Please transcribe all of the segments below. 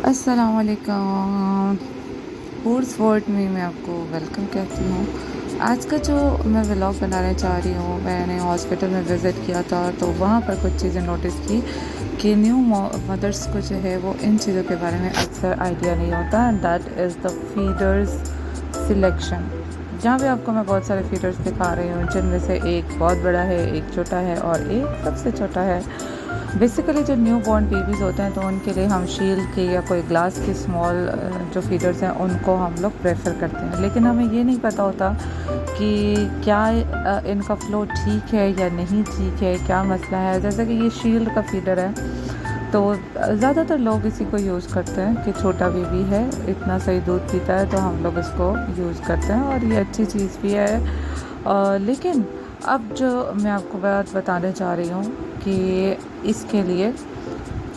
अस्सलामुअलैकुम। Foods world में मैं आपको वेलकम कहती हूँ। आज का जो मैं व्लॉग बनाना चाह रही हूँ, मैंने हॉस्पिटल में विज़िट किया था तो वहाँ पर कुछ चीज़ें नोटिस की कि न्यू मदर्स को जो है वो इन चीज़ों के बारे में अक्सर आइडिया नहीं होता, and that is the feeders selection. जहाँ पे आपको मैं बहुत सारे फीडर्स दिखा रही हूँ, जिनमें से एक बहुत बड़ा है, एक छोटा है और एक सबसे छोटा है। बेसिकली जो न्यू बॉर्न बेबीज़ होते हैं तो उनके लिए हम शील्ड के या कोई ग्लास के स्मॉल जो फीडर्स हैं उनको हम लोग प्रेफर करते हैं, लेकिन हमें ये नहीं पता होता कि क्या इनका फ़्लो ठीक है या नहीं ठीक है, क्या मसला है। जैसे कि ये शील्ड का फीडर है तो ज़्यादातर लोग इसी को यूज़ करते हैं कि छोटा बेबी है, इतना सही दूध पीता है तो हम लोग इसको यूज़ करते हैं और ये अच्छी चीज़ भी है। लेकिन अब जो मैं आपको बात बताने जा रही हूँ कि इसके लिए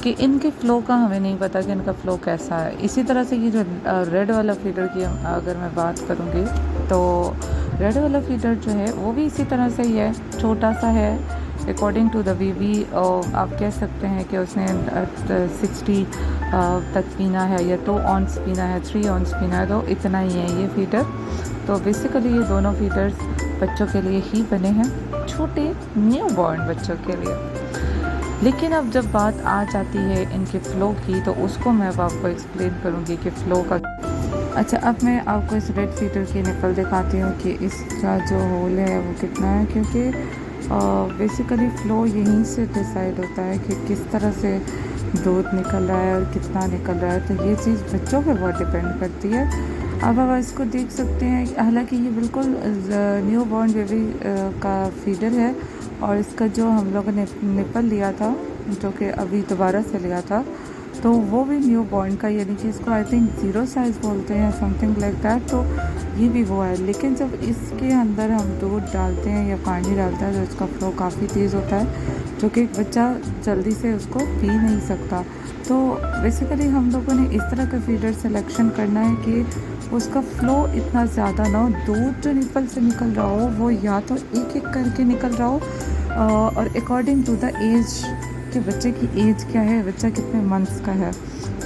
कि इनके फ़्लो का हमें नहीं पता कि इनका फ़्लो कैसा है। इसी तरह से ये जो रेड वाला फीडर की अगर मैं बात करूँगी तो रेड वाला फीडर जो है वो भी इसी तरह से ही है, छोटा सा है। अकॉर्डिंग टू द बेबी आप कह सकते हैं कि उसने 60 तक पीना है या 2 ऑन्स पीना है, 3 ऑन्स पीना है, तो इतना ही है ये फीडर। तो बेसिकली ये दोनों फीडर्स बच्चों के लिए ही बने हैं, छोटे न्यू बॉर्न बच्चों के लिए। लेकिन अब जब बात आ जाती है इनके फ़्लो की तो उसको मैं अब आपको एक्सप्लेन करूँगी कि फ़्लो का। अच्छा, अब मैं आपको इस रेड फीडर की निकल दिखाती हूँ कि इसका जो होल है वो कितना है, क्योंकि बेसिकली फ़्लो यहीं से डिसाइड होता है कि किस तरह से दूध निकल रहा है और कितना निकल रहा है। तो ये चीज़ बच्चों पे बहुत डिपेंड करती है। अब आप इसको देख सकते हैं, हालांकि ये बिल्कुल न्यू बॉर्न बेबी का फीडर है और इसका जो हम लोगों ने निपल लिया था, जो कि अभी दोबारा से लिया था, तो वो भी न्यू बॉर्न का, यानी कि इसको आई थिंक 0 साइज़ बोलते हैं, समथिंग लाइक दैट। तो ये भी वो है, लेकिन जब इसके अंदर हम दूध डालते हैं या पानी डालते हैं तो इसका फ़्लो काफ़ी तेज़ होता है, जो कि एक बच्चा जल्दी से उसको पी नहीं सकता। तो बेसिकली हम लोगों ने इस तरह का फीडर सिलेक्शन करना है कि उसका फ़्लो इतना ज़्यादा ना हो, दूध जो निपल से निकल रहा हो वो या तो एक एक करके निकल रहा हो और अकॉर्डिंग टू द एज कि बच्चे की एज क्या है, बच्चा कितने मंथ्स का है।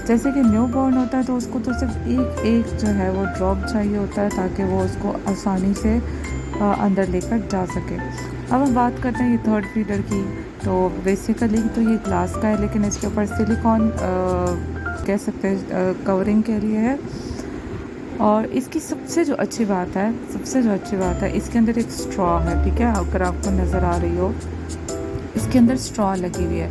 जैसे कि न्यू बॉर्न होता है तो उसको तो सिर्फ एक जो है वो ड्रॉप चाहिए होता है ताकि वो उसको आसानी से अंदर लेकर जा सके। अब हम बात करते हैं ये थर्ड फीडर की। तो बेसिकली तो ये ग्लास का है, लेकिन इसके ऊपर सिलिकॉन कह सकते हैं कवरिंग के लिए है। और इसकी सबसे जो अच्छी बात है, इसके अंदर एक स्ट्रॉ है, ठीक है, अगर आपको नज़र आ रही हो इसके अंदर स्ट्रॉ लगी हुई है।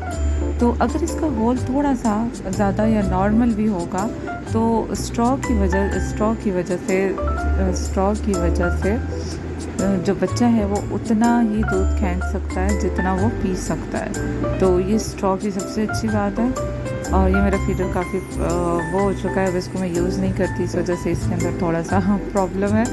तो अगर इसका होल थोड़ा सा ज़्यादा या नॉर्मल भी होगा तो स्ट्रॉ की वजह से जो बच्चा है वो उतना ही दूध खींच सकता है जितना वो पी सकता है। तो ये स्ट्रॉ की सबसे अच्छी बात है। और ये मेरा फीडर काफ़ी वो हो चुका है, अब इसको मैं यूज़ नहीं करती, इस वजह से इसके अंदर थोड़ा सा प्रॉब्लम है।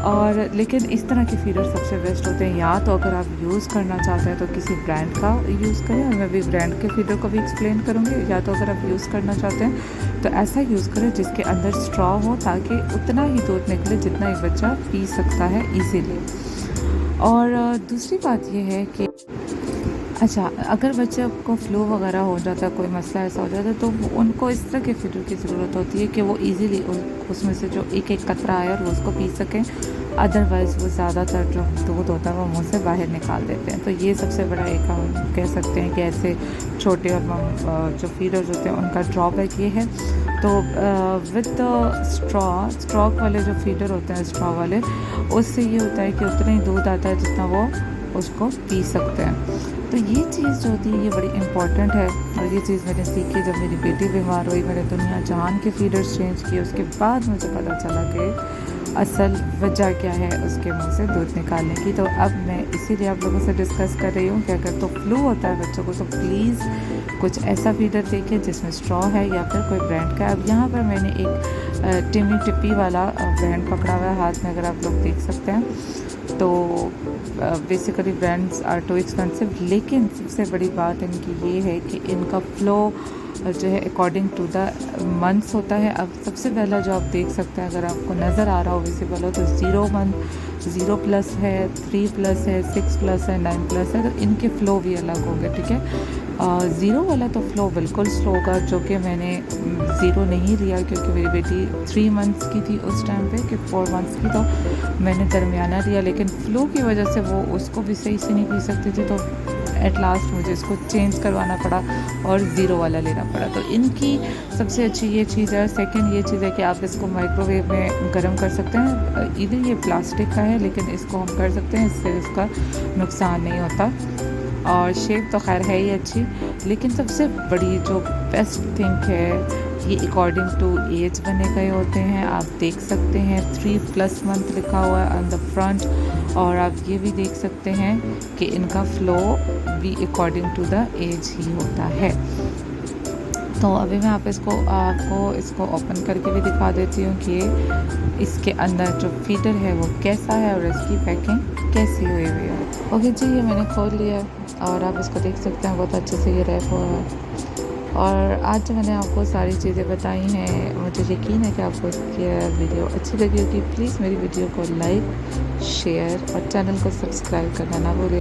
और लेकिन इस तरह के फीडर सबसे बेस्ट होते हैं। या तो अगर आप यूज़ करना चाहते हैं तो किसी ब्रांड का यूज़ करें, और मैं भी ब्रांड के फीडर को भी एक्सप्लेन करूँगी। या तो अगर आप यूज़ करना चाहते हैं तो ऐसा यूज़ करें जिसके अंदर स्ट्रॉ हो, ताकि उतना ही दूध निकले जितना एक बच्चा पी सकता है ईज़िली। और दूसरी बात ये है कि अच्छा, अगर बच्चे को फ़्लू वगैरह हो जाता है, कोई मसला ऐसा हो जाता है, तो उनको इस तरह के फीडर की ज़रूरत होती है कि वो इजीली उसमें से जो एक एक कतरा आए और वो उसको पी सकें। अदरवाइज़ वो ज़्यादातर जो दूध होता है वो मुँह से बाहर निकाल देते हैं। तो ये सबसे बड़ा एक हम कह सकते हैं कि ऐसे छोटे और जो फीडर्स होते हैं उनका ड्रॉबैक ये है। तो विद स्ट्रॉ वाले जो फीडर होते हैं, स्ट्रॉ वाले, उससे ये होता है कि उतना ही दूध आता है जितना वो उसको पी सकते हैं। तो ये चीज़ जो होती है ये बड़ी इम्पॉर्टेंट है। और ये चीज़ मैंने सीखी जब मेरी बेटी बीमार हुई, मैंने दुनिया जहान के फीडर्स चेंज किए, उसके बाद मुझे पता चला कि असल वजह क्या है उसके मुंह से दूध निकालने की। तो अब मैं इसीलिए आप लोगों से डिस्कस कर रही हूँ कि अगर तो फ्लू होता है बच्चों को तो प्लीज़ कुछ ऐसा फीडर देखिए जिसमें स्ट्रॉ है या फिर कोई ब्रांड का। अब यहाँ पर मैंने एक टिमी टिप्पी वाला ब्रांड पकड़ा हुआ है हाथ में, अगर आप लोग देख सकते हैं। तो basically brands are too expensive, लेकिन सबसे बड़ी बात इनकी ये है कि इनका फ़्लो जो है अकॉर्डिंग टू द मंथ्स होता है। अब सबसे पहला जो आप देख सकते हैं, अगर आपको नज़र आ रहा हो विजिबल हो, तो 0 मंथ, 0+ है, 3+ है, 6+ है, 9+ है। तो इनके फ़्लो भी अलग होंगे, ठीक है। ज़ीरो वाला तो फ़्लो बिल्कुल स्लो होगा, जो कि मैंने ज़ीरो नहीं लिया क्योंकि मेरी बेटी 3 मंथ्स की थी उस टाइम पे, कि 4 मंथ्स की, तो मैंने दरमियाना लिया। लेकिन फ़्लो की वजह से वो उसको भी सही से नहीं पी सकती थी, तो एट लास्ट मुझे इसको चेंज करवाना पड़ा और ज़ीरो वाला लेना पड़ा। तो इनकी सबसे अच्छी ये चीज़ है। सेकंड ये चीज़ है कि आप इसको माइक्रोवेव में गर्म कर सकते हैं। इधर ये प्लास्टिक का है, लेकिन इसको हम कर सकते हैं, इससे इसका नुकसान नहीं होता। और शेप तो खैर है ही अच्छी, लेकिन सबसे बड़ी जो बेस्ट थिंग है, ये अकॉर्डिंग टू एज बने गए होते हैं। आप देख सकते हैं 3+ मंथ लिखा हुआ है ऑन द फ्रंट, और आप ये भी देख सकते हैं कि इनका फ़्लो भी अकॉर्डिंग टू द एज ही होता है। तो अभी मैं आपको इसको ओपन करके भी दिखा देती हूँ कि इसके अंदर जो फीडर है वो कैसा है और इसकी पैकिंग कैसी हुई हुई है। ओके जी, ये मैंने खोल लिया और आप इसको देख सकते हैं, बहुत अच्छे से ये रैप हुआ है। और आज जो मैंने आपको सारी चीज़ें बताई हैं, मुझे यकीन है कि आपको इसकी वीडियो अच्छी लगी होगी। प्लीज़ मेरी वीडियो को लाइक, शेयर और चैनल को सब्सक्राइब करना ना भूलिए।